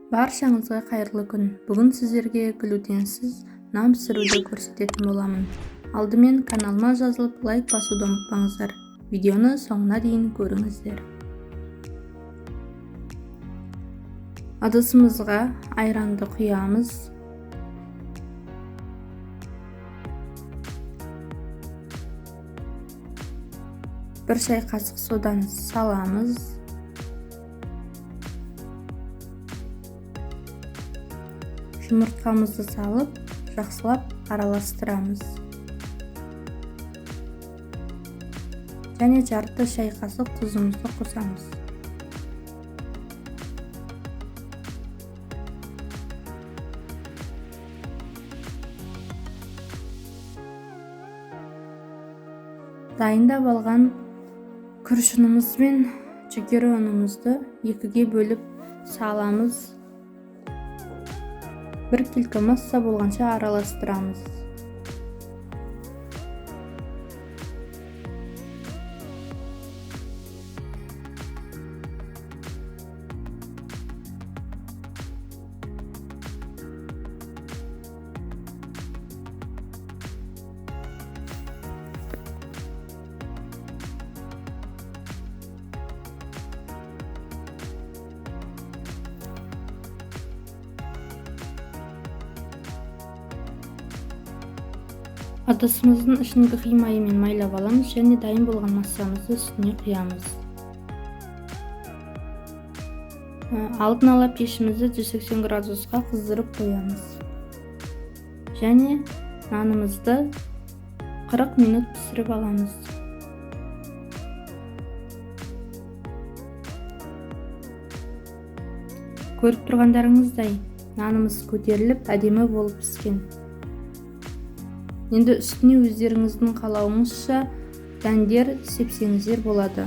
Баршаңызға қайырлы күн. Бүгін сіздерге глютенсіз нан пісіруді көрсететін боламын. Алдымен каналыма жазылып, лайк басуды ұмытпаңыздар. Видеоны соңына дейін көріңіздер. Ыдысымызға айранды құямыз. Бір шай қасық содан саламыз. Жұмыртқамызды салып, жақсылап араластырамыз. Және жарты шай қасық тұзымызды қосамыз. Дайындап алған күріш мен жүгері ұнымызды екіге бөліп саламыз. Бір келкі масса болғанша араластырамыз. Ыдысымыздың ішінгі қимайымен майлап аламыз және дайын болған массамызды үстіне құямыз. Алдын ала пешімізді 180 градусқа қыздырып қоямыз. Және нанымызды 40 минут пісіріп аламыз. Көріп тұрғандарыңыздай, нанымыз көтеріліп, әдемі болып піскен. Енді үстіне өздеріңіздің қалауыңызша дәндер сепсеңіздер болады.